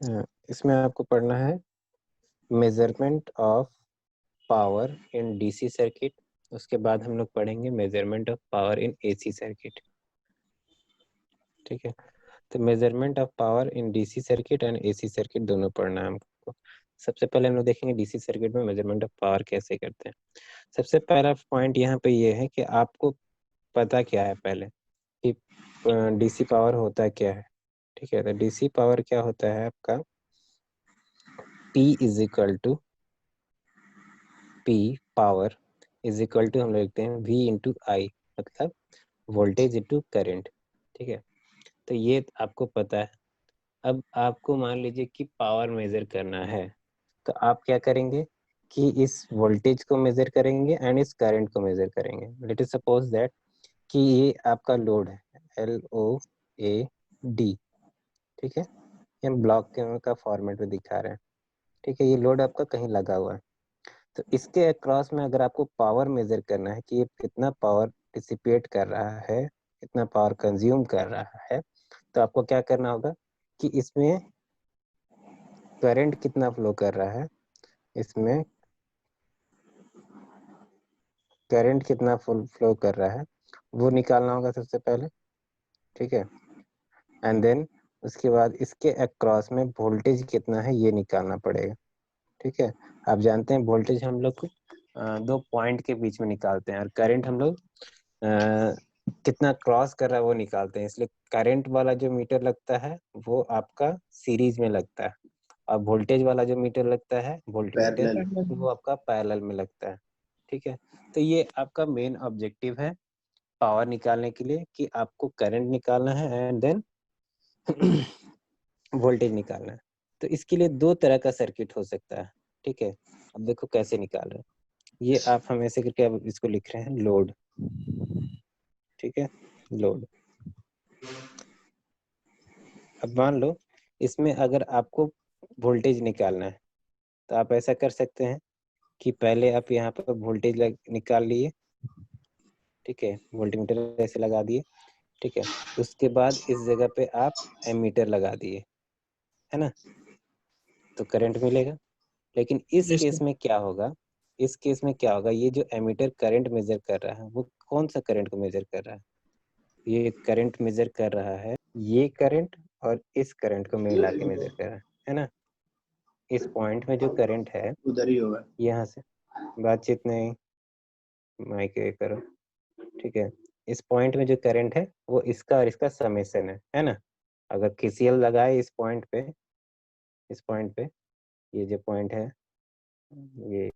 इसमें आपको पढ़ना है measurement of power in DC circuit. उसके बाद हम लोग पढ़ेंगे measurement of power in AC circuit. ठीक है, तो measurement of power in DC circuit and AC circuit दोनों पढ़ना है हमको। सबसे पहले हम लोग देखेंगे डीसी सर्किट में मेजरमेंट ऑफ पावर कैसे करते हैं। सबसे पहला पॉइंट यहाँ पे ये है कि आपको पता क्या है पहले कि डीसी पावर होता क्या है। ठीक है, तो डीसी पावर क्या होता है आपका, P is equal to P power is equal to हम लोग लिखते हैं V इंटू आई, मतलब वोल्टेज इंटू करेंट। ठीक है, तो ये आपको पता है। अब आपको मान लीजिए कि पावर मेजर करना है, तो आप क्या करेंगे कि इस वोल्टेज को मेजर करेंगे एंड इस करंट को मेजर करेंगे। लेट इज सपोज दैट कि ये आपका लोड है LOAD। ठीक है, ये हम ब्लॉक का फॉर्मेट में दिखा रहे हैं। ठीक है, ये लोड आपका कहीं लगा हुआ है, तो इसके अक्रॉस में अगर आपको पावर मेजर करना है कि ये कितना पावर डिसिपेट कर रहा है, कितना पावर कंज्यूम कर रहा है, तो आपको क्या करना होगा कि इसमें करंट कितना फ्लो कर रहा है, इसमें करंट कितना फ्लो कर रहा है वो निकालना होगा सबसे पहले। ठीक है, एंड देन उसके बाद इसके अक्रॉस में वोल्टेज कितना है ये निकालना पड़ेगा। ठीक है, आप जानते हैं वोल्टेज हम लोग दो पॉइंट के बीच में निकालते हैं, और करंट हम लोग कितना क्रॉस कर रहा है वो निकालते हैं। इसलिए करंट वाला जो मीटर लगता है वो आपका सीरीज में लगता है, और वोल्टेज वाला जो मीटर लगता है वोल्ट मीटर पैरेलल। वो आपका पैरेलल में लगता है। ठीक है, तो ये आपका मेन ऑब्जेक्टिव है पावर निकालने के लिए कि आपको करंट निकालना है एंड देन वोल्टेज निकालना है। तो इसके लिए दो तरह का सर्किट हो सकता है। ठीक है, अब देखो कैसे निकाल रहे हैं। ये आप हम ऐसे करके अब इसको लिख रहे हैं लोड। ठीक है, लोड। अब मान लो इसमें अगर आपको वोल्टेज निकालना है, तो आप ऐसा कर सकते हैं कि पहले आप यहाँ पर वोल्टेज निकाल लिए। ठीक है, वोल्टमीटर ऐसे लगा दिए। ठीक है, उसके बाद इस जगह पे आप एमीटर लगा दिए, है ना, तो करंट मिलेगा। लेकिन इस यस केस सर। में क्या होगा, इस केस में क्या होगा, ये जो एमीटर करंट मेजर कर रहा है वो कौन सा करंट को मेजर कर रहा है, ये करंट मेजर कर रहा है ये करंट और इस करंट को मिला के मेजर कर रहा है ना। इस पॉइंट में जो करंट है उधर ही होगा। यहाँ से, बातचीत नहीं, माइक ये करो। ठीक है, इस पॉइंट में जो करंट है वो इसका और इसका समेशन है ना। अगर KCL लगाए इस पॉइंट पे, इस पॉइंट पे, ये जो पॉइंट है, ये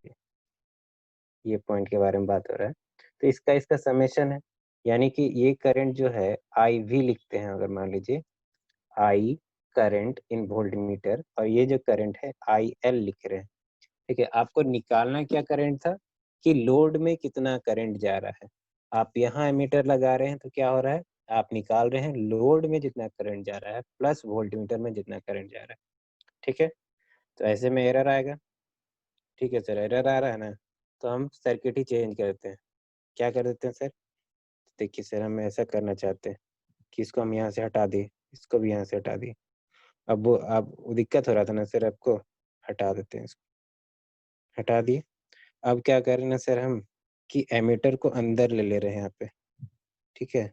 ये पॉइंट के बारे में बात हो रहा है, तो इसका इसका समेशन है। यानी कि ये करंट जो है IV लिखते हैं, अगर मान लीजिए I current in volt meter, और ये जो करंट है IL लिख रहे हैं। ठीक है, आपको निकालना क्या करंट था कि लोड में कितना करंट जा रहा है। आप यहाँ एमीटर लगा रहे हैं तो क्या हो रहा है, आप निकाल रहे हैं लोड में जितना करंट जा रहा है प्लस वोल्ट मीटर में जितना करंट जा रहा है। ठीक है, तो ऐसे में एरर आएगा। ठीक है सर, एरर आ रहा है ना, तो हम सर्किट ही चेंज कर देते हैं। क्या कर देते हैं सर, देखिए सर हम ऐसा करना चाहते हैं कि इसको हम यहाँ से हटा दिए, इसको भी यहाँ से हटा दिए। अब वो आप वो दिक्कत हो रहा था ना सर आपको, हटा देते हैं, इसको हटा दिए। अब क्या कर रहे हैं ना सर हम कि एमीटर को अंदर ले रहे हैं यहाँ पे। ठीक है,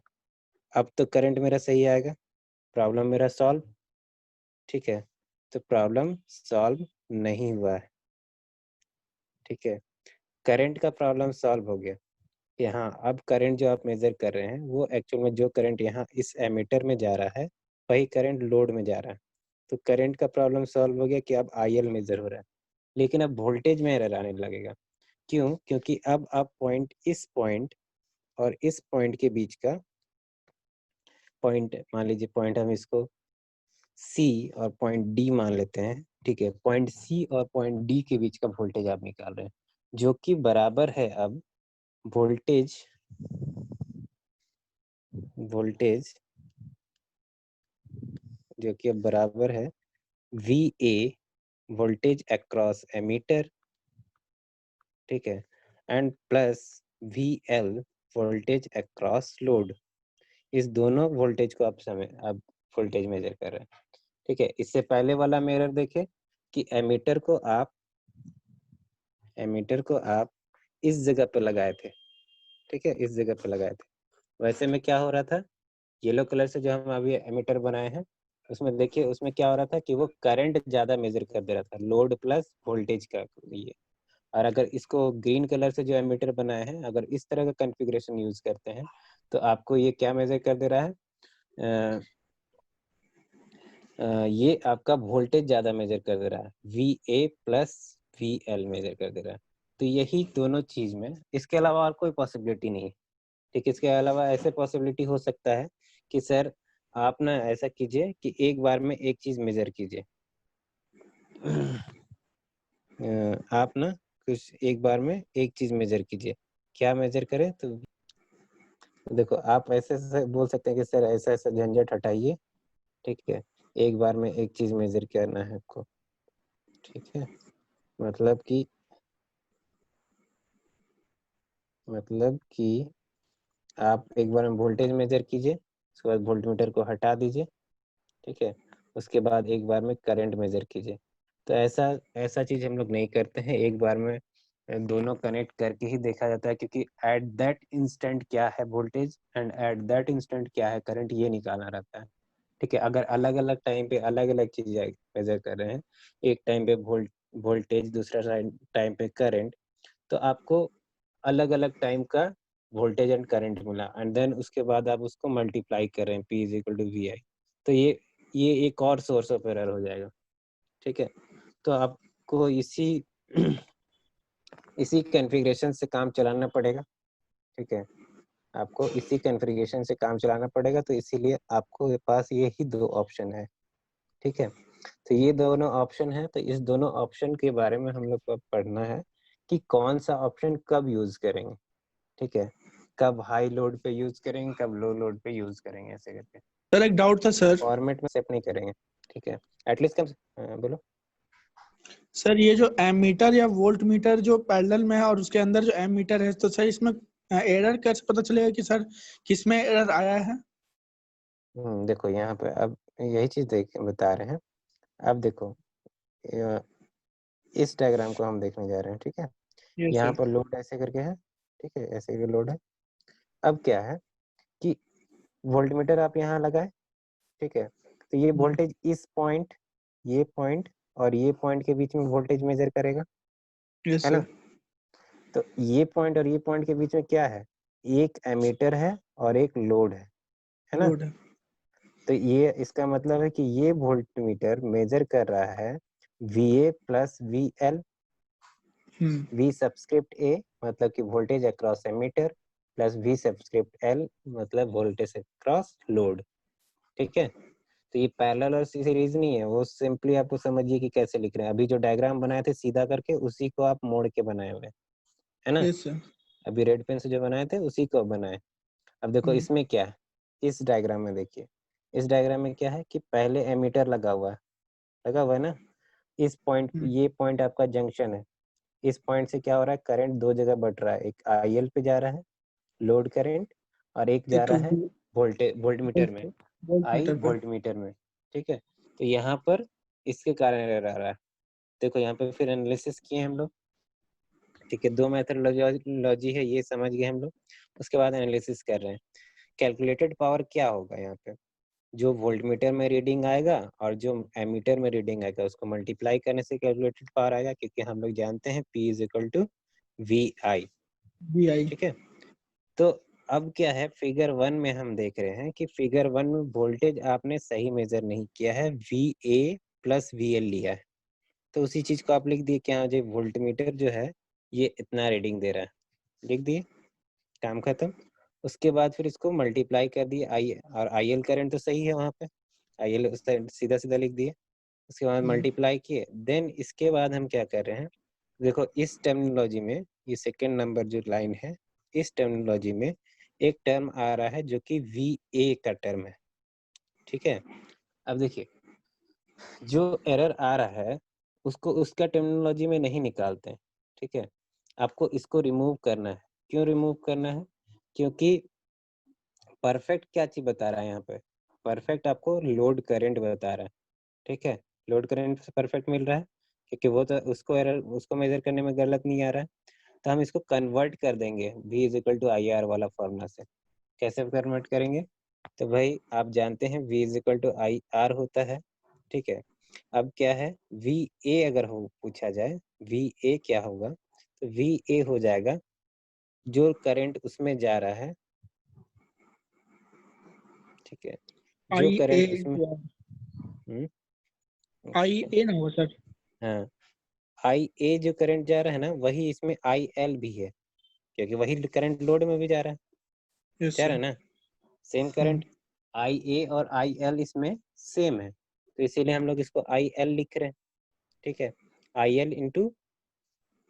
अब तो करंट मेरा सही आएगा, प्रॉब्लम मेरा सॉल्व। ठीक है, तो प्रॉब्लम सॉल्व नहीं हुआ है। ठीक है, करंट का प्रॉब्लम सॉल्व हो गया। यहाँ अब करंट जो आप मेजर कर रहे हैं वो एक्चुअल में जो करंट यहाँ इस एमीटर में जा रहा है वही करंट लोड में जा रहा है। तो करंट का प्रॉब्लम सॉल्व हो गया कि अब IL मेजर हो रहा है। लेकिन अब वोल्टेज में एरर आने लगेगा। क्यों, क्योंकि अब आप पॉइंट, इस पॉइंट और इस पॉइंट के बीच का पॉइंट, मान लीजिए पॉइंट हम इसको C और पॉइंट D मान लेते हैं। ठीक है, पॉइंट C और पॉइंट D के बीच का वोल्टेज आप निकाल रहे हैं, जो कि बराबर है अब वोल्टेज, वोल्टेज जो कि अब बराबर है VA, वोल्टेज अक्रॉस एमीटर। ठीक है, and plus VL, voltage across load. इस दोनों वोल्टेज को आप वोल्टेज मेजर कर रहे हैं। ठीक है। इससे पहले वाला में एरर देखे कि एमीटर को आप इस जगह पे लगाए थे, ठीक है, इस जगह पे लगाए थे। वैसे में क्या हो रहा था, येलो कलर से जो हम अभी एमीटर बनाए हैं उसमें देखिए, उसमें क्या हो रहा था कि वो करंट ज्यादा मेजर कर दे रहा था, लोड प्लस वोल्टेज का ये। और अगर इसको ग्रीन कलर से जो एमीटर बनाए हैं, अगर इस तरह का कॉन्फ़िगरेशन यूज करते हैं तो आपको ये क्या मेजर कर दे रहा है, ये आपका वोल्टेज ज्यादा मेजर कर दे रहा है, VA प्लस VL मेजर कर दे रहा है। तो यही दोनों चीज में, इसके अलावा और कोई पॉसिबिलिटी नहीं है। ठीक है, इसके अलावा ऐसे पॉसिबिलिटी हो सकता है कि सर आप ना ऐसा कीजिए कि एक बार में एक चीज मेजर कीजिए। आप ना कुछ एक बार में एक चीज मेजर कीजिए। क्या मेजर करें, तो देखो आप ऐसे ऐसे बोल सकते हैं कि सर ऐसा ऐसा झंझट हटाइए, ठीक है, एक बार में एक चीज मेजर करना है आपको। ठीक है, मतलब कि आप एक बार में वोल्टेज मेजर कीजिए, उसके बाद वोल्टमीटर को हटा दीजिए, ठीक है, उसके बाद एक बार में करंट मेजर कीजिए। तो ऐसा ऐसा चीज हम लोग नहीं करते हैं, एक बार में दोनों कनेक्ट करके ही देखा जाता है, क्योंकि एट दैट इंस्टेंट क्या है voltage and at that instant क्या है करंट, ये निकालना रहता है। ठीक है, अगर अलग अलग टाइम पे अलग अलग चीज मेजर कर रहे हैं, एक टाइम पे वोल्टेज, दूसरा टाइम पे करंट, तो आपको अलग अलग टाइम का वोल्टेज एंड करंट मिला, एंड देन उसके बाद आप उसको मल्टीप्लाई कर रहे हैं, P is equal to VI। तो ये एक और सोर्स ऑफ एरर हो जाएगा। ठीक है, तो आपको इसी कॉन्फ़िगरेशन से काम चलाना पड़ेगा। ठीक है, आपको इसी कॉन्फ़िगरेशन से काम चलाना पड़ेगा, तो इसीलिए आपको पास ये ही दो ऑप्शन है। ठीक है, तो ये दोनों ऑप्शन है, तो इस दोनों ऑप्शन के बारे में हम लोग को पढ़ना है कि कौन सा ऑप्शन कब यूज करेंगे। ठीक है, कब हाई लोड पे यूज करेंगे, कब लो लोड पे यूज करेंगे, ऐसे करके सर एक डाउट था सर। फॉर्मेट में सेट नहीं करेंगे। ठीक है, एटलीस्ट कम बोलो। सर ये जो एम मीटर या वोल्ट मीटर जो पैरेलल में है और उसके अंदर जो एम मीटर है, तो सर इसमें एरर कैसे पता चलेगा कि सर किसमें एरर आया है? देखो यहाँ पे अब यही चीज देख बता रहे हैं। अब देखो, इस डायग्राम को हम देखने जा रहे हैं। ठीक है, यस यहाँ सर। पर लोड ऐसे करके है, ठीक है, ऐसे भी लोड है। अब क्या है कि वोल्टमीटर आप यहाँ लगाए, ठीक है, तो ये वोल्टेज इस पॉइंट, ये पॉइंट और ये पॉइंट के बीच में वोल्टेज मेजर करेगा, यस है सर। ना। तो ये पॉइंट और ये पॉइंट के बीच में क्या है, एक एमीटर है और एक लोड है ना। लोड है। तो ये इसका मतलब है कि ये वोल्टमीटर मेजर कर रहा है VA plus VL, V subscript A मतलब कि voltage across ammeter, plus V subscript L मतलब वोल्टेज अक्रॉस लोड। ठीक है, तो ये पैरेलल और सीरीज नहीं है, वो सिंपली आपको समझिए कि कैसे लिख रहे हैं। अभी जो डायग्राम बनाए थे सीधा करके, उसी को आप मोड़ के बनाए हुए है ना। Yes sir. अभी रेड पेन से जो बनाए थे उसी को बनाए। अब देखो इसमें क्या है, इस डायग्राम में देखिए, इस डायग्राम में क्या है कि पहले एमीटर लगा हुआ है ना। इस पॉइंट, ये पॉइंट आपका जंक्शन है। इस पॉइंट से क्या हो रहा है, करंट दो जगह बढ़ रहा है, एक IL पे जा रहा है लोड करंट, और एक जा एक रहा है वोल्टमीटर में, वोल्ट आई मीटर पे। वोल्टमीटर में। ठीक है, तो यहाँ पर इसके कारण एरर आ रहा है। देखो यहाँ पे फिर एनालिसिस किए हम लोग। ठीक है, दो मेथडोलॉजी है, ये समझ गए हम लोग। उसके बाद एनालिसिस कर रहे हैं। कैलकुलेटेड पावर क्या होगा, यहाँ पे जो वोल्टमीटर में रीडिंग आएगा और जो एमीटर में रीडिंग आएगा उसको मल्टीप्लाई करने से कैलकुलेटेड पावर आएगा, क्योंकि हम लोग जानते हैं P is equal to VI। VI। ठीक है, तो अब क्या है, फिगर 1 में हम देख रहे हैं कि फिगर 1 में वोल्टेज आपने सही मेजर नहीं किया है, VA प्लस VL लिया है। तो उसी चीज को आप लिख दिए क्या, जो वोल्टमीटर जो है ये इतना रीडिंग दे रहा है, लिख दिए, काम खत्म। उसके बाद फिर इसको मल्टीप्लाई कर दिए आई, और IL करंट तो सही है वहां पे, IL सीधा सीधा लिख दिए। उसके बाद मल्टीप्लाई किए, देन इसके बाद हम क्या कर रहे हैं, देखो इस टर्मिनोलॉजी में, ये सेकेंड नंबर जो लाइन है, इस टर्मिनोलॉजी में एक टर्म आ रहा है जो कि VA का टर्म है। ठीक है, अब देखिए जो एरर आ रहा है उसको उसका टर्मिनोलॉजी में नहीं निकालते हैं। ठीक है, आपको इसको रिमूव करना है। क्यों रिमूव करना है, क्योंकि परफेक्ट क्या चीज बता रहा है यहाँ पे, परफेक्ट आपको लोड करंट बता रहा है। ठीक है, लोड करंट परफेक्ट मिल रहा है क्योंकि वो तो उसको मेजर करने में गलत नहीं आ रहा है। तो हम इसको कन्वर्ट कर देंगे V is equal to I R वाला फॉर्मूला से। कैसे कन्वर्ट करेंगे? तो भाई आप जानते हैं V is equal to I R होता है, ठीक है। अब क्या है, वी ए अगर हो पूछा जाए, वी ए क्या होगा, तो वी ए हो जाएगा जो करंट उसमें जा रहा है, ठीक है, जो आई ए करंट उसमें इंटू आई ठीक है, ए ना हो सर? हाँ, आई ए जो करंट जा रहा है ना, वही इसमें आई एल भी है क्योंकि वही करंट लोड में भी जा रहा है, यस जा रहा सर। है ना, सेम करंट। आई ए और आई एल इसमें सेम है, तो इसीलिए हम लोग इसको आई एल लिख रहे हैं, ठीक है, I L into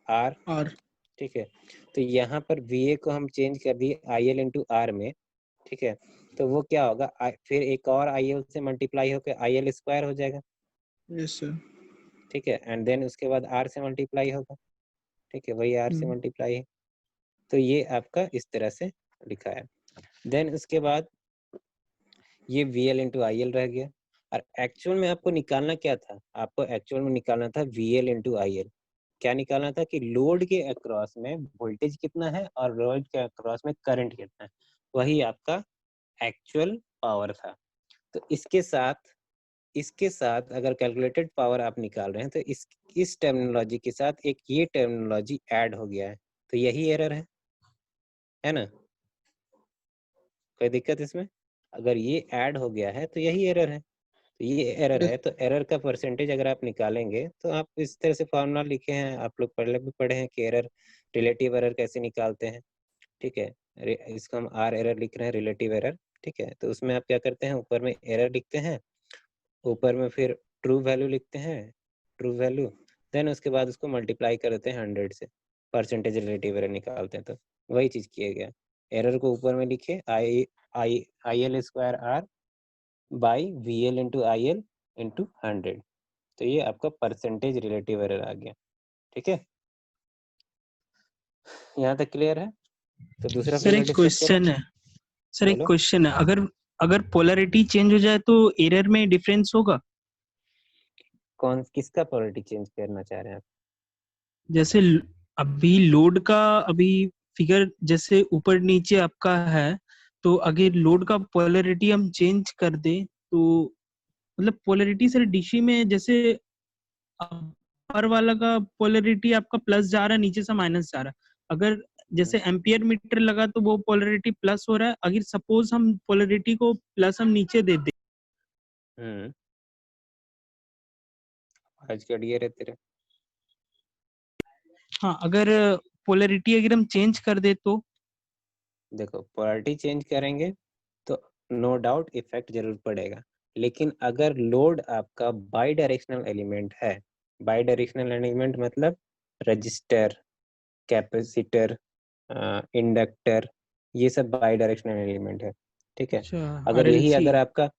R, R. ठीक है। तो यहाँ पर वी ए को हम चेंज कर दिए आई एल इंटू आर में, ठीक है। तो वो क्या होगा, फिर एक और आई एल से मल्टीप्लाई होकर आई एल स्क्वायर हो जाएगा, यस सर। ठीक है। एंड देन उसके बाद आर से मल्टीप्लाई होगा, ठीक है, वही आर से मल्टीप्लाई है। तो ये आपका इस तरह से लिखा है। देन उसके बाद ये we L into I L रह गया। और एक्चुअल में आपको निकालना क्या था, आपको एक्चुअल में निकालना था we L into I L. क्या निकालना था कि लोड के अक्रॉस में वोल्टेज कितना है और लोड के अक्रॉस में करंट कितना है, वही आपका एक्चुअल पावर था। तो इसके साथ अगर कैलकुलेटेड पावर आप निकाल रहे हैं तो इस टर्मिनोलॉजी के साथ एक ये टर्मिनोलॉजी ऐड हो गया है, तो यही एरर है ना? कोई दिक्कत इसमें? अगर ये ऐड हो गया है तो यही एरर है, तो ये एरर है। तो एरर का परसेंटेज अगर आप निकालेंगे तो आप इस तरह से फॉर्मूला लिखे हैं, आप लोग पहले भी पढ़े हैं कि एरर, रिलेटिव एरर कैसे निकालते हैं, ठीक है। इसको हम आर एरर लिख रहे हैं, रिलेटिव एरर, ठीक है। तो उसमें आप क्या करते हैं, ऊपर में एरर लिखते हैं, ऊपर में फिर ट्रू वैल्यू लिखते हैं, ट्रू वैल्यू, देन उसके बाद उसको मल्टीप्लाई कर देते हैं 100 से, परसेंटेज रिलेटिव एरर निकालते हैं। तो वही चीज किया गया, एरर को ऊपर में लिखे I I I L square R by V L into I L into 100। तो ये आपका परसेंटेज रिलेटिव एरर आ गया, ठीक है। यहाँ तक क्लियर है? तो दूसरा सर फिगर एक डिस्कस करें। क्वेश्चन है। सर एक बोलो। क्वेश्चन है, अगर अगर पोलैरिटी चेंज हो जाए तो एरर में डिफरेंस होगा? कौन किसका पोलैरिटी चेंज करना चाह रहे हैं आप? जैसे अभी लोड का, अभी फिगर जैसे ऊपर नीचे आपका है, तो अगर लोड का पोलैरिटी हम चेंज कर दें तो मतलब पोलैरिटी सर डीसी में जैसे अपर वाला का पोलैरिटी आपका प्लस जा रहा है, नीचे से माइनस जा रहा है। अगर जैसे एम्पियर मीटर लगा तो वो पोलैरिटी प्लस हो रहा है, अगर सपोज हम पोलैरिटी को प्लस हम नीचे दे दें। हम्म, आज का डी रहते रहे। हाँ, अगर पोलैरिटी अगर हम चेंज कर दे तो? देखो, पोलैरिटी चेंज करेंगे तो नो डाउट इफेक्ट जरूर पड़ेगा, लेकिन अगर लोड आपका बाई डायरेक्शनल एलिमेंट है, बाई डायरेक्शनल एलिमेंट मतलब रजिस्टर, कैपेसिटर, इंडक्टर, ये सब बाई डायरेक्शनल एलिमेंट है, ठीक है। अच्छा, अगर यही आरएलसी। अगर आपका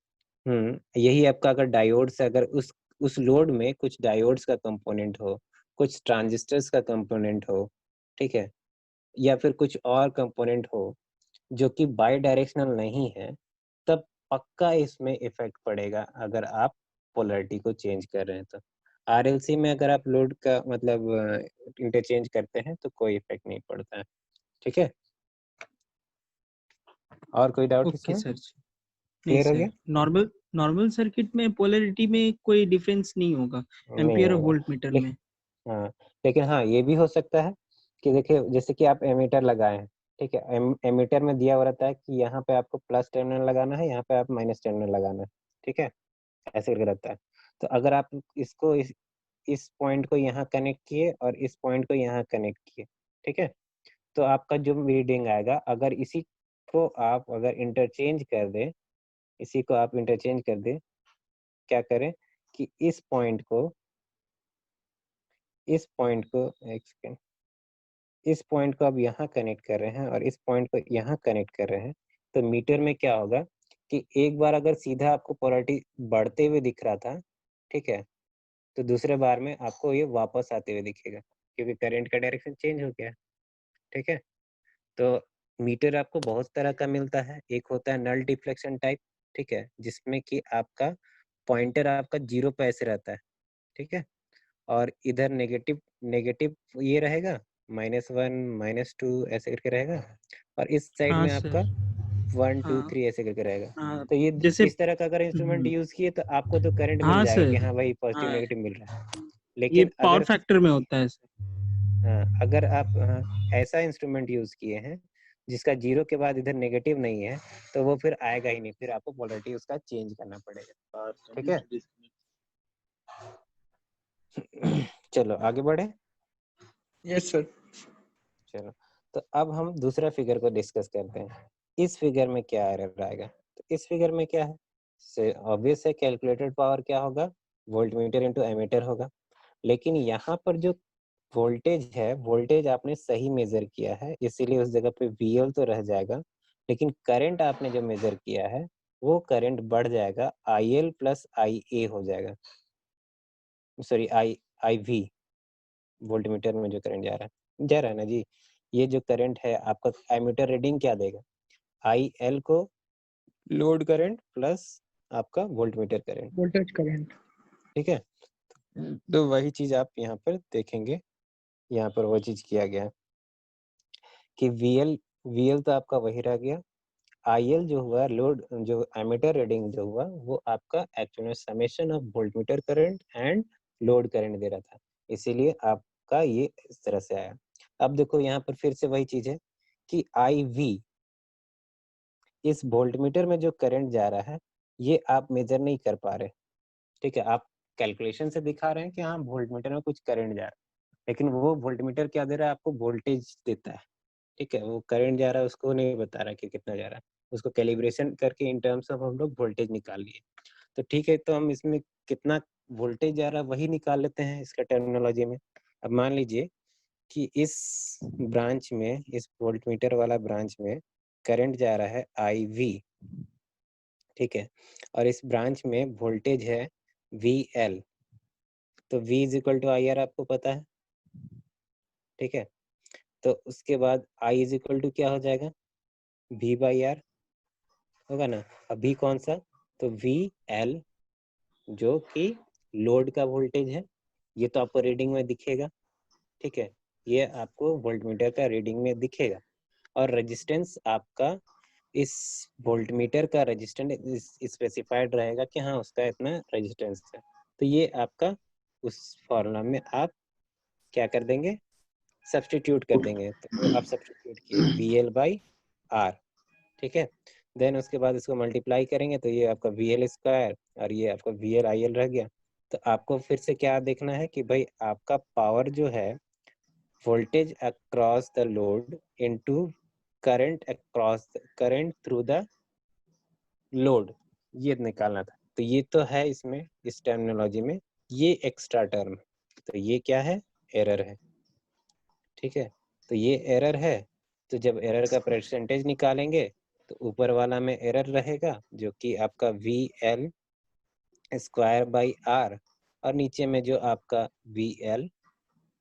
यही आपका अगर डायोड्स, अगर उस लोड में कुछ डायोड्स का कंपोनेंट हो, कुछ ट्रांजिस्टर्स का कंपोनेंट हो, ठीक है, या फिर कुछ और कंपोनेंट हो जो कि बाई डायरेक्शनल नहीं है, तब पक्का इसमें इफेक्ट पड़ेगा अगर आप पोलैरिटी को चेंज कर रहे हैं तो। आरएलसी में अगर आप लोड का मतलब इंटरचेंज करते हैं तो कोई इफेक्ट नहीं पड़ता है, ठीक है। और कोई डाउट ओके इसमें? सर। नहीं क्लियर हो सर, गया? नॉर्मल नॉर्मल सर्किट में पोलैरिटी में कोई डिफरेंस नहीं होगा नहीं एम्पियर और होगा। वोल्ट मीटर लेकिन में? हाँ, लेकिन हाँ ये भी हो सकता है कि देखिए, जैसे कि आप एमीटर लगाए हैं, ठीक है, एमीटर में दिया हुआ रहता है कि यहाँ पे आपको प्लस टर्मिनल लगाना है, यहाँ पे आप माइनस टर्मिनल लगाना है, ठीक है, ऐसे करके रहता है। तो अगर आप इसको इस पॉइंट को यहाँ कनेक्ट किए और इस पॉइंट को यहाँ कनेक्ट किए, ठीक है, तो आपका जो रीडिंग आएगा, अगर इसी को आप अगर इंटरचेंज कर दे, इसी को आप इंटरचेंज कर दे, क्या करें कि एक सेकेंड, इस पॉइंट को आप यहाँ कनेक्ट कर रहे हैं और इस पॉइंट को यहाँ कनेक्ट कर रहे हैं, तो मीटर में क्या होगा कि एक बार अगर सीधा आपको पोलैरिटी बढ़ते हुए दिख रहा था, ठीक है, तो दूसरे बार में आपको ये वापस आते हुए दिखेगा क्योंकि करंट का डायरेक्शन चेंज हो गया, ठीक है। तो मीटर आपको बहुत तरह का मिलता है, एक होता है नल डिफ्लेक्शन टाइप, ठीक है, जिसमें कि आपका पॉइंटर आपका 0 पे ऐसे रहता है, ठीक है, और इधर नेगेटिव नेगेटिव ये रहेगा, -1 -2 ऐसे करके रहेगा, और इस साइड हाँ में सर। आपका 1 2 हाँ 3 ऐसे करके रहेगा। हाँ तो ये जैसे इस तरह का अगर इंस्ट्रूमेंट यूज किए तो आपको तो करंट मिल हाँ जाएगा कि सर। हाँ भाई पॉजिटिव हाँ नेगेटिव मिल रहा है। ये लेकिन पावर अगर फैक्टर में होता है सर। अगर आप ऐसा इंस्ट्रूमेंट यूज किए हैं जिसका 0 के बाद इधर नेगेटिव नहीं है, तो वो फिर आएगा ही नहीं, फिर आपको पोलैरिटी उसका चेंज करना पड़ेगा, ठीक है। चलो आगे बढ़े। Yes sir. चलो, तो अब हम दूसरा फिगर को डिस्कस करते हैं। इस फिगर में क्या एरर आएगा? तो इस फिगर में क्या है, से ऑब्वियस है, कैलकुलेटेड पावर क्या होगा, वोल्टमीटर इनटू एमीटर होगा। लेकिन यहाँ पर जो वोल्टेज है, वोल्टेज आपने सही मेजर किया है, इसीलिए उस जगह पे VL तो रह जाएगा, लेकिन करंट आपने जो मेजर किया है वो करंट बढ़ जाएगा, IL प्लस IA हो जाएगा, सॉरी IV। वोल्टमीटर में जो करंट जा रहा है ना जी, ये जो करंट है आपका एमीटर रीडिंग क्या देगा, IL को लोड करंट प्लस आपका वोल्टमीटर करंट, वोल्टेज करंट। ठीक है। तो वही चीज आप यहाँ पर देखेंगे, यहाँ पर वो चीज किया गया है कि VL तो आपका वही रह गया, IL जो हुआ लोड, जो एमीटर रीडिंग जो हुआ वो आपका एक्चुअल में summation of voltmeter current and load current दे रहा था, इसीलिए आपका ये इस तरह से आया। अब देखो यहाँ पर फिर से वही चीज है कि IV, इस वोल्टमीटर में जो करंट जा रहा है ये आप मेजर नहीं कर पा रहे, ठीक है। आप कैलकुलेशन से दिखा रहे हैं कि हाँ वोल्टमीटर में कुछ करंट जा रहा है, लेकिन वो वोल्टमीटर क्या दे रहा है आपको, वोल्टेज देता है, ठीक है। वो करंट जा रहा है उसको नहीं बता रहा कि कितना जा रहा है, उसको कैलिब्रेशन करके इन टर्म्स ऑफ हम लोग वोल्टेज निकाल लिए। तो ठीक है, तो हम इसमें कितना वोल्टेज जा रहा है वही निकाल लेते हैं इसका टर्मिनोलॉजी में। अब मान लीजिए कि इस ब्रांच में, इस वोल्टमीटर वाला ब्रांच में करंट जा रहा है IV, ठीक है, और इस ब्रांच में वोल्टेज है VL, तो V is equal to IR आपको पता है, ठीक है। तो उसके बाद I इज इक्वल टू क्या हो जाएगा, V बाई R होगा ना। अभी कौन सा, तो VL जो कि लोड का वोल्टेज है, ये तो आपको रीडिंग में दिखेगा, ठीक है, ये आपको वोल्टमीटर का रीडिंग में दिखेगा। और रेजिस्टेंस आपका इस वोल्टमीटर का रेजिस्टेंस स्पेसिफाइड रहेगा कि हाँ उसका इतना रेजिस्टेंस है। तो ये आपका उस फॉर्मूला में आप क्या कर देंगे, सब्स्टिट्यूट कर देंगे। तो आप सब्स्टिट्यूट किए VL बाई R, ठीक है। देन उसके बाद इसको मल्टीप्लाई करेंगे तो ये आपका VL स्क्वायर और ये आपका VL IL रह गया। तो आपको फिर से क्या देखना है कि भाई आपका पावर जो है, voltage across the load into current through the load, ये निकालना था। तो ये तो है इसमें, इस टर्मिनोलॉजी में ये एक्स्ट्रा टर्म, तो ये क्या है, एरर है, ठीक है। तो ये एरर है, तो जब एरर का परसेंटेज निकालेंगे तो ऊपर वाला में एरर रहेगा जो कि आपका VL स्क्वायर बाई R, और नीचे में जो आपका VL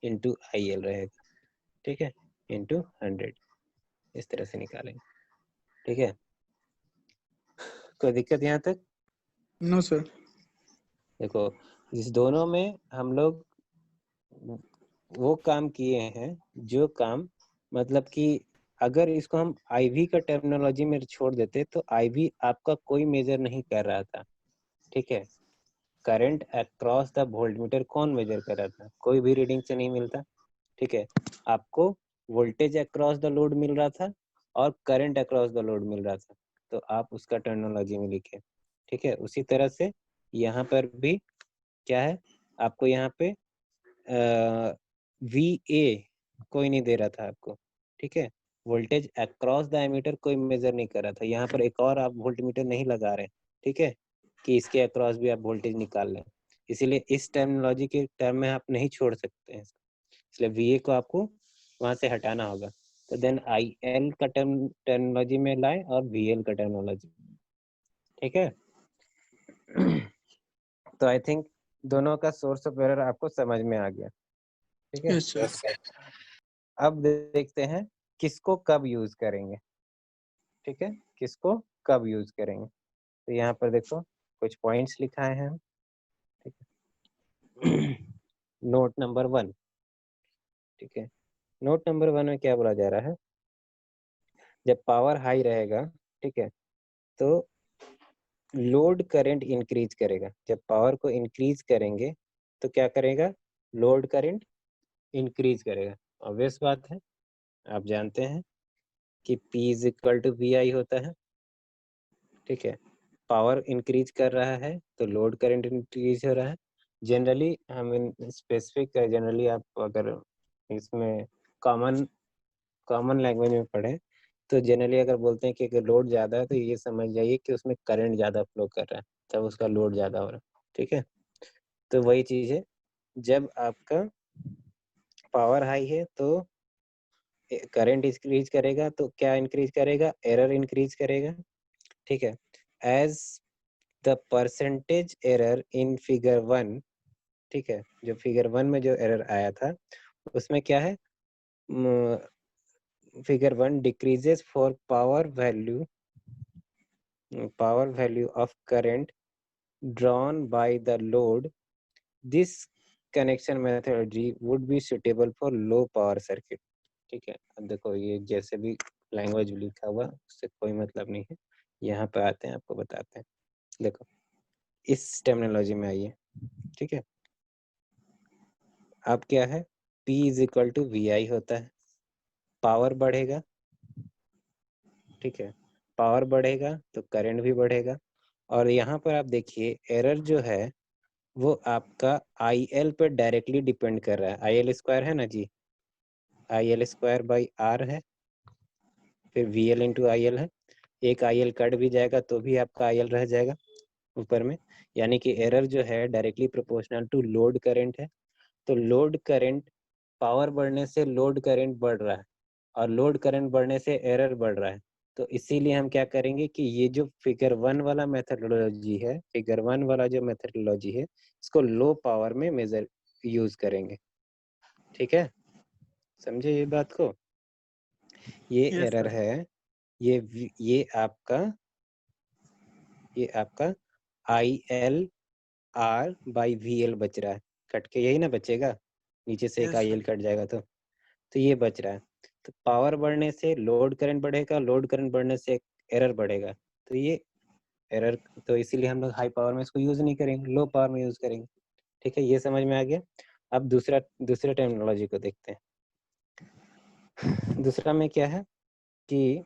इंटू IL रहेगा, ठीक है, इंटू 100, इस तरह से निकालेंगे, ठीक है। कोई दिक्कत यहाँ तक? No sir. देखो, इस दोनों में हम लोग वो काम किए हैं जो काम, मतलब कि अगर इसको हम IV का टर्मिनोलॉजी में छोड़ देते तो IV आपका कोई मेजर नहीं कर रहा था, ठीक है। करंट अक्रॉस द वोल्टमीटर कौन मेजर कर रहा था, कोई भी रीडिंग से नहीं मिलता, ठीक है। आपको वोल्टेज अक्रॉस द लोड मिल रहा था और करंट अक्रॉस द लोड मिल रहा था, तो आप उसका टर्मिनोलॉजी में लिखे, ठीक है। उसी तरह से यहाँ पर भी क्या है, आपको यहाँ पे VA कोई नहीं दे रहा था आपको, ठीक है। वोल्टेज अक्रॉस द एमीटर कोई मेजर नहीं कर रहा था, यहाँ पर एक और आप वोल्टमीटर नहीं लगा रहे, ठीक है, कि इसके अक्रॉस भी आप वोल्टेज निकाल लें, इसीलिए इस टर्मिनोलॉजी के टर्म में आप नहीं छोड़ सकते हैं, इसलिए VA को आपको वहां से हटाना होगा। तो देन IL का टर्मिनोलॉजी में लाए और VL का टर्मिनोलॉजी, ठीक है। तो आई थिंक दोनों का सोर्स ऑफ एरर आपको समझ में आ गया, ठीक है। Yes sir. अब देखते हैं किसको कब यूज करेंगे, ठीक है, किसको कब यूज करेंगे। तो यहाँ पर देखो, कुछ पॉइंट्स लिखाए हैं हम, ठीक है। नोट नंबर 1, ठीक है। नोट नंबर 1 में क्या बोला जा रहा है, जब पावर हाई रहेगा, ठीक है, तो लोड करंट इंक्रीज करेगा। जब पावर को इंक्रीज करेंगे तो क्या करेगा, लोड करंट इंक्रीज करेगा। ऑब्वियस बात है, आप जानते हैं कि P is equal to VI होता है, ठीक है। पावर इंक्रीज कर रहा है तो लोड करंट इंक्रीज हो रहा है। जनरली हम इन स्पेसिफिक, जनरली आप अगर इसमें कॉमन कॉमन लैंग्वेज में पढ़े तो जनरली अगर बोलते हैं कि अगर लोड ज़्यादा है तो ये समझ जाइए कि उसमें करंट ज़्यादा फ्लो कर रहा है, तब उसका लोड ज़्यादा हो रहा है, ठीक है। तो वही चीज़ है, जब आपका पावर हाई है तो करंट इंक्रीज करेगा, तो क्या इंक्रीज करेगा, एरर इंक्रीज करेगा, ठीक है। As the percentage error in figure 1, ठीक है, जो फिगर 1 में जो एरर आया था उसमें क्या है, figure 1 decreases for power value of current drawn by the load. This connection methodology would be suitable for low power circuit, ठीक है। अब देखो ये जैसे भी लैंग्वेज लिखा हुआ उससे कोई मतलब नहीं है, यहाँ पे आते हैं आपको बताते हैं। देखो इस टर्मिनोलॉजी में आइए, ठीक है। अब क्या है, P is equal to VI होता है, पावर बढ़ेगा, ठीक है, पावर बढ़ेगा तो करंट भी बढ़ेगा। और यहाँ पर आप देखिए एरर जो है वो आपका IL पे डायरेक्टली डिपेंड कर रहा है। IL स्क्वायर है ना जी, IL स्क्वायर बाई R है, फिर VL इंटू IL है। एक IL कट भी जाएगा तो भी आपका IL रह जाएगा ऊपर में, यानी कि एरर जो है directly proportional to load current है। तो लोड करंट, पावर बढ़ने से लोड करंट बढ़ रहा है और लोड करंट बढ़ने से एरर बढ़ रहा है। तो इसीलिए हम क्या करेंगे कि ये जो फिगर 1 वाला मेथडोलॉजी है, फिगर 1 वाला जो मेथडोलॉजी है, इसको लो पावर में मेजर यूज करेंगे, ठीक है। समझे ये बात को, ये Yes, एरर sir. है, ये आपका IL R बाई VL बच रहा है, कट के यही ना बचेगा, नीचे से एक Yes, sir. IL कट जाएगा तो ये बच रहा है। तो पावर बढ़ने से लोड करंट बढ़ेगा, लोड करंट बढ़ने से एरर बढ़ेगा, तो ये एरर, तो इसीलिए हम लोग हाई पावर में इसको यूज नहीं करेंगे, लो पावर में यूज करेंगे, ठीक है। ये समझ में आ गया। अब दूसरे टर्मिनोलॉजी को देखते हैं। दूसरा में क्या है कि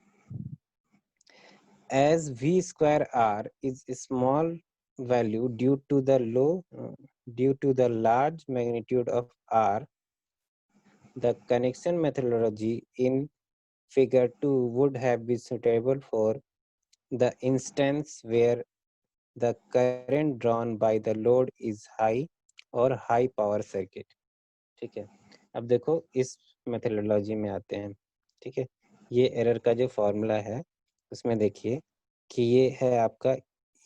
as V square R is a small value due to the large magnitude of R, the connection methodology in figure 2 would have been suitable for the instance where the current drawn by the load is high or high power circuit, ठीक है। अब देखो इस methodology में आते हैं, ठीक है। ये एरर का जो फॉर्मूला है उसमें देखिए कि ये है आपका,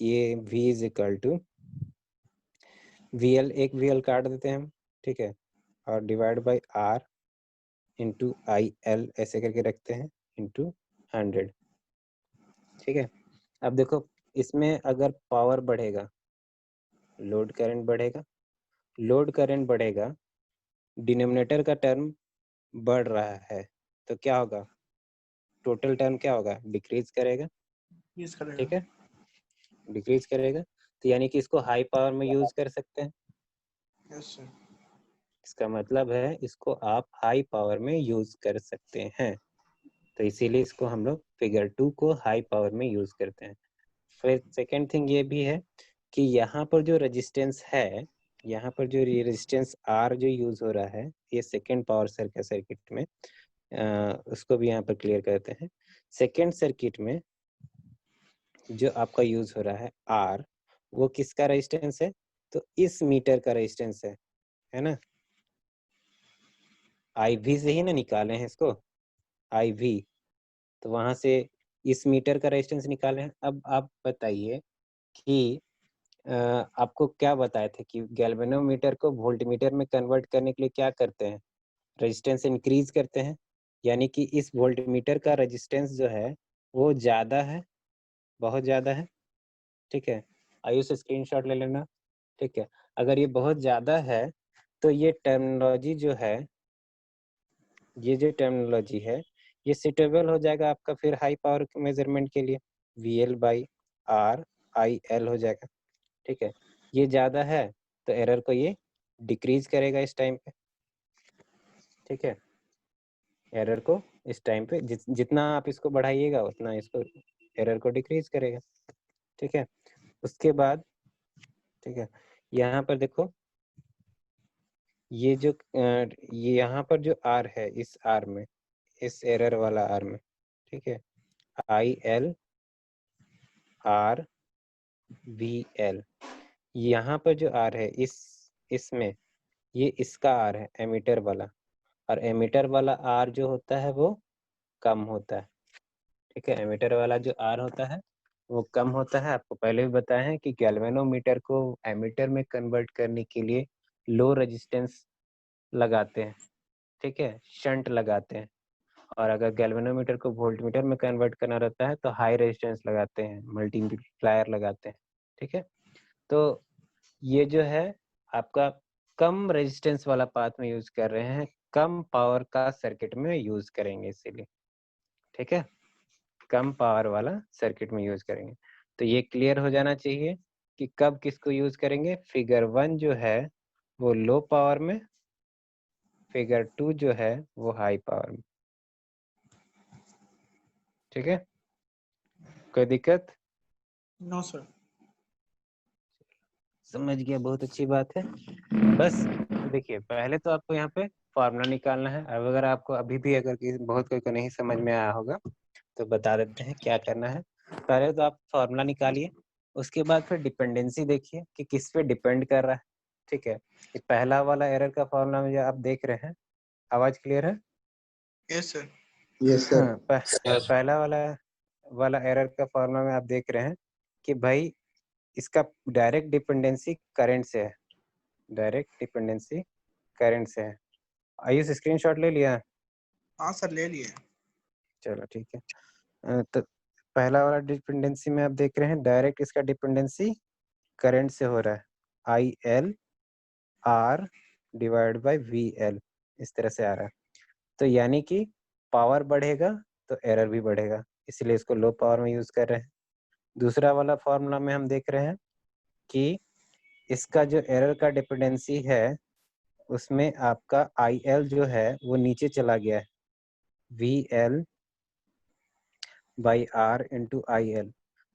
ये V is equal to VL, एक VL काट देते हैं हम, ठीक है, और divide by R into IL ऐसे करके रखते हैं इंटू 100, ठीक है। अब देखो इसमें अगर पावर बढ़ेगा, लोड करंट बढ़ेगा, लोड करंट बढ़ेगा, डिनोमिनेटर का टर्म बढ़ रहा है, तो क्या होगा, टोटल टर्म क्या होगा, डिक्रीज करेगा, Yes, correct. ठीक है, डिक्रीज करेगा। तो यानी कि इसको हाई पावर में यूज कर सकते हैं, Yes, sir. इसका मतलब है इसको आप हाई पावर में यूज कर सकते हैं। तो इसीलिए इसको हम लोग फिगर 2 को हाई पावर में यूज करते हैं। फिर सेकेंड थिंग ये भी है कि यहाँ पर जो रेजिस्टेंस है, यहाँ पर जो रेजिस्टेंस R जो यूज हो रहा है, ये सेकेंड पावर सर्किट में, उसको भी यहाँ पर क्लियर करते हैं। सेकेंड सर्किट में जो आपका यूज हो रहा है R, वो किसका रेजिस्टेंस है, तो इस मीटर का रेजिस्टेंस है ना। IV से ही ना निकाले हैं इसको, IV, तो वहां से इस मीटर का रेजिस्टेंस निकाले हैं। अब आप बताइए कि आपको क्या बताए थे कि गैल्वेनोमीटर को वोल्टमीटर में कन्वर्ट करने के लिए क्या करते हैं, रेजिस्टेंस इंक्रीज करते हैं, यानी कि इस वोल्टमीटर का रेजिस्टेंस जो है वो ज़्यादा है, बहुत ज़्यादा है, ठीक है। आयुष स्क्रीनशॉट ले लेना, ठीक है। अगर ये बहुत ज़्यादा है तो ये टर्मिनोलॉजी जो है, ये जो टर्मिनोलॉजी है ये सुटेबल हो जाएगा आपका फिर हाई पावर मेजरमेंट के लिए, VL/R/IL हो जाएगा, ठीक है। ये ज़्यादा है तो एरर को ये डिक्रीज करेगा इस टाइम पे, ठीक है। एरर को इस टाइम पे जितना आप इसको बढ़ाइएगा उतना इसको एरर को डिक्रीज करेगा, ठीक है। उसके बाद, ठीक है, यहाँ पर देखो ये जो ये यहाँ पर जो R है, इस R में, इस एरर वाला R में, ठीक है, IL/R/VL, यहाँ पर जो R है इसमें, ये इसका R है एमीटर वाला, और एमीटर वाला R जो होता है वो कम होता है, ठीक है। एमीटर वाला जो R होता है वो कम होता है। आपको पहले भी बताया है कि गैल्वेनोमीटर को एमीटर में कन्वर्ट करने के लिए लो रेजिस्टेंस लगाते हैं, ठीक है, शंट लगाते हैं। और अगर गैल्वेनोमीटर को वोल्टमीटर में कन्वर्ट करना रहता है तो हाई रेजिस्टेंस लगाते हैं, मल्टीप्लायर लगाते हैं, ठीक है। तो ये जो है आपका कम रेजिस्टेंस वाला पाथ में यूज कर रहे हैं, कम पावर का सर्किट में यूज करेंगे इसीलिए, ठीक है, कम पावर वाला सर्किट में यूज करेंगे। तो ये क्लियर हो जाना चाहिए कि कब किसको यूज करेंगे। फिगर 1 जो है वो लो पावर में, फिगर 2 जो है वो हाई पावर में, ठीक है। कोई दिक्कत? No sir. समझ गया, बहुत अच्छी बात है। बस देखिए, पहले तो आपको यहाँ पे फॉर्मूला निकालना है। अब अगर आपको अभी भी अगर बहुत कोई को नहीं समझ में आया होगा तो बता देते हैं क्या करना है। पहले तो आप फॉर्मूला निकालिए, उसके बाद फिर डिपेंडेंसी देखिए कि किस पे डिपेंड कर रहा है, ठीक है। ये पहला वाला एरर का फॉर्मूला में जो आप देख रहे हैं, आवाज क्लियर है? Yes sir. Yes sir. हाँ, पहला वाला एरर का फॉर्मूला में आप देख रहे हैं कि भाई इसका डायरेक्ट डिपेंडेंसी करंट से है, डायरेक्ट डिपेंडेंसी करंट से है। आयुष स्क्रीनशॉट ले लिया? हाँ सर, ले लिए। चलो ठीक है। तो पहला वाला डिपेंडेंसी में आप देख रहे हैं डायरेक्ट इसका डिपेंडेंसी करंट से हो रहा है, IL/R/VL, इस तरह से आ रहा है। तो यानी कि पावर बढ़ेगा तो एरर भी बढ़ेगा, इसलिए इसको लो पावर में यूज कर रहे हैं। दूसरा वाला फॉर्मूला में हम देख रहे हैं कि इसका जो एरर का डिपेंडेंसी है उसमें आपका IL जो है वो नीचे चला गया है, VL/R/IL,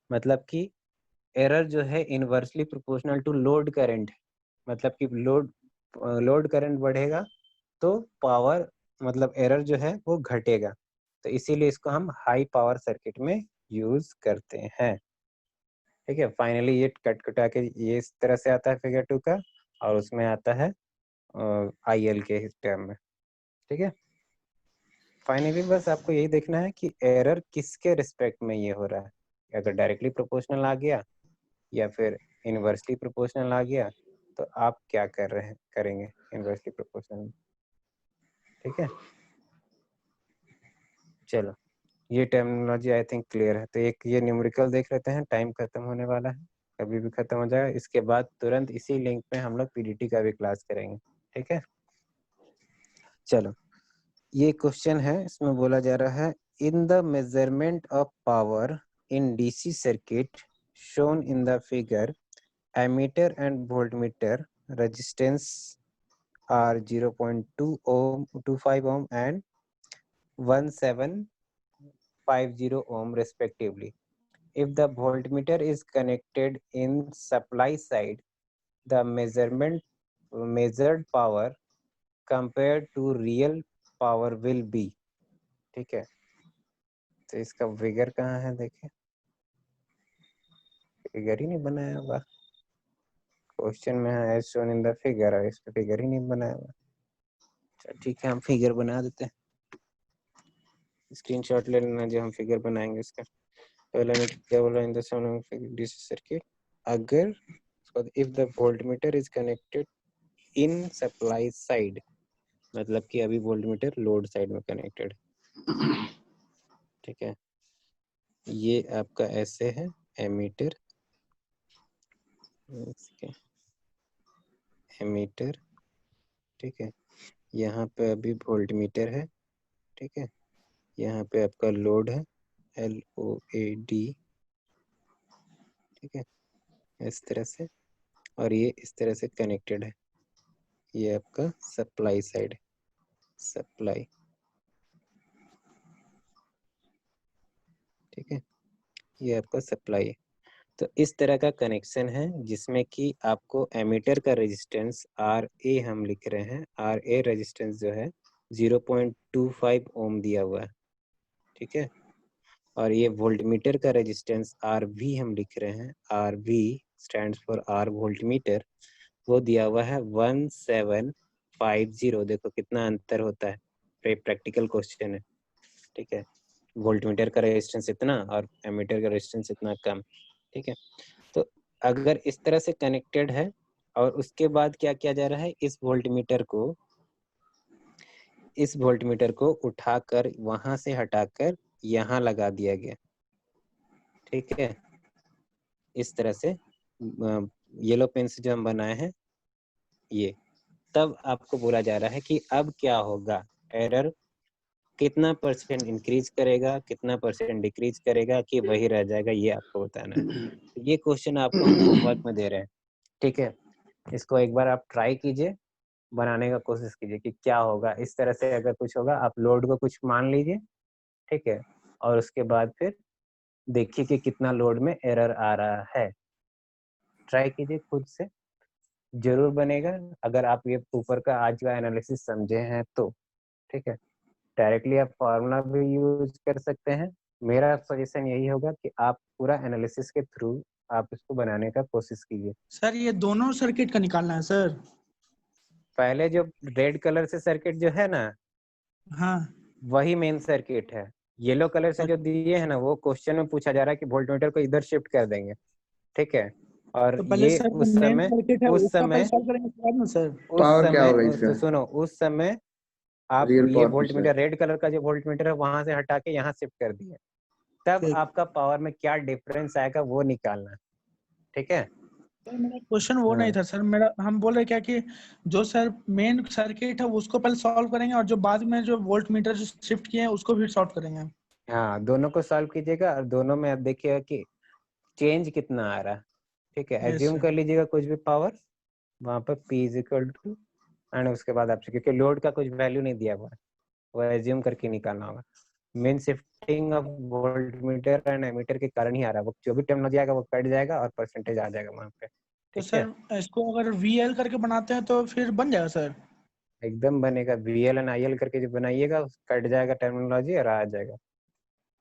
मतलब कि एरर जो है inversely proportional to load current, मतलब कि लोड करंट बढ़ेगा तो पावर, मतलब एरर जो है वो घटेगा। तो इसीलिए इसको हम हाई पावर सर्किट में यूज करते हैं, ठीक है। फाइनली ये कट कटा के ये इस तरह से आता है फिगर 2 का, और उसमें आता है IL के टर्म में, ठीक है। फाइनली बस आपको यही देखना है कि एरर किसके रिस्पेक्ट में ये हो रहा है, अगर डायरेक्टली प्रोपोर्शनल आ गया या फिर इनवर्सली प्रोपोर्शनल आ गया तो आप क्या करेंगे इनवर्सली प्रोपोर्शनल, ठीक है। चलो, ये टर्मिनोलॉजी आई थिंक क्लियर है। तो एक ये न्यूमेरिकल देख लेते हैं, टाइम खत्म होने वाला है, कभी भी खत्म हो जाएगा। इसके बाद तुरंत इसी लिंक पे हम लोग PDT का भी क्लास करेंगे, ठीक है। चलो, ये क्वेश्चन है, इसमें बोला जा रहा है in the measurement of power in DC circuit shown in the figure, ammeter and voltmeter resistance are 0.2 ohm, 25 ohm and 1750 ohm respectively. If the voltmeter is connected in supply side, the measured power compared to real power will be, ठीक है। तो इसका figure कहाँ है, देखें, figure ही नहीं बनाया हुआ क्वेश्चन में है, as shown in the figure, और इस पे फिगर ही नहीं बनाया हुआ। चल ठीक है, हम फिगर बना देते हैं, स्क्रीनशॉट ले लेना जो हम फिगर बनाएंगे इसका। पहले में क्या बोला, इन द DC सर्किट, अगर if the voltmeter is connected in supply side, मतलब कि अभी वोल्टमीटर लोड साइड में कनेक्टेड, ठीक है। ये आपका ऐसे है एमीटर, इसके एमीटर, ठीक है। यहाँ पे अभी वोल्ट मीटर है, ठीक है। यहाँ पे आपका लोड है LOAD, ठीक है, इस तरह से। और ये इस तरह से कनेक्टेड है। ये आपका सप्लाई साइड है, सप्लाई, ठीक है। ये आपका सप्लाई है। तो इस तरह का कनेक्शन है जिसमें कि आपको एमीटर का रेजिस्टेंस RA हम लिख रहे हैं। RA रेजिस्टेंस जो है 0.25 ओम दिया हुआ है, ठीक है। और ये वोल्टमीटर का रेजिस्टेंस RV हम लिख रहे हैं। RV stands for R voltmeter, वो दिया हुआ है 1750। देखो कितना अंतर होता है, प्रैक्टिकल क्वेश्चन है, ठीक है। वोल्टमीटर का रेजिस्टेंस इतना और एमीटर का रेजिस्टेंस इतना कम, ठीक है। तो अगर इस तरह से कनेक्टेड है और उसके बाद क्या किया जा रहा है, इस वोल्टमीटर को उठाकर वहां से हटाकर यहाँ लगा दिया गया, ठीक है। इस तरह से येलो पेन से जो हम बनाए हैं ये, तब आपको बोला जा रहा है कि अब क्या होगा, एरर कितना % इंक्रीज करेगा, कितना % डिक्रीज करेगा, कि वही रह जाएगा, ये आपको बताना है। ये क्वेश्चन आपको हम होमवर्क में दे रहे हैं, ठीक है। इसको एक बार आप ट्राई कीजिए, बनाने का कोशिश कीजिए कि क्या होगा। इस तरह से अगर कुछ होगा, आप लोड को कुछ मान लीजिए, ठीक है, और उसके बाद फिर देखिए कि कितना लोड में एरर आ रहा है। ट्राई कीजिए खुद से, जरूर बनेगा अगर आप ये ऊपर का आज का एनालिसिस समझे हैं तो, ठीक है। डायरेक्टली आप फार्मूला भी यूज कर सकते हैं। मेरा सजेशन यही होगा कि आप पूरा एनालिसिस के थ्रू आप इसको बनाने का कोशिश कीजिए। सर ये दोनों सर्किट का निकालना है सर? पहले जो रेड कलर से सर्किट जो है ना, हाँ वही मेन सर्किट है। येलो कलर से जो दिए है ना, वो क्वेश्चन में पूछा जा रहा है कि वोल्टमीटर को इधर शिफ्ट कर देंगे, ठीक है। और तो पहले ये सर उस मेन समय सर्किट है उस उसका पहले समय सॉल्व करेंगे उसके बाद ना सर? पावर क्या होगा इसका? सुनो, उस समय आप रियल ये पावर वोल्टमीटर, रेड कलर का जो वोल्टमीटर है वहां से हटा के यहाँ शिफ्ट कर दिए, तब ठीक। आपका पावर में क्या डिफरेंस आएगा वो निकालना है, ठीक है। सर मेरा क्वेश्चन वो नहीं था सर, मेरा हम बोल रहे क्या कि जो सर मेन सर्किट है उसको पहले सॉल्व करेंगे और जो बाद में जो वोल्ट मीटर जो शिफ्ट किए हैं उसको भी सॉल्व करेंगे। हाँ, दोनों को सॉल्व कीजिएगा और दोनों में आप देखिएगा कि चेंज कितना आ रहा है, ठीक है। Yes assume sir. कर लीजिएगा कुछ भी पावर, वहां पर P is equal to, and उसके बाद आपसे, क्योंकि लोड का कुछ वैल्यू नहीं दिया हुआ है, वो एज्यूम करके निकालना होगा। Main shifting of voltmeter and ammeter के कारण ही आ रहा है। वो जो भी टेक्नोलॉजी आएगा वो कट जाएगा और परसेंटेज आ जाएगा वहां पे, तो ठीक है। सर इसको अगर VL करके बनाते हैं तो फिर बन जाएगा सर? एकदम बनेगा। VL एंड IL करके जो बनाइएगा कट जाएगा टर्मिनोलॉजी और आ जाएगा।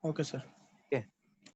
Okay sir.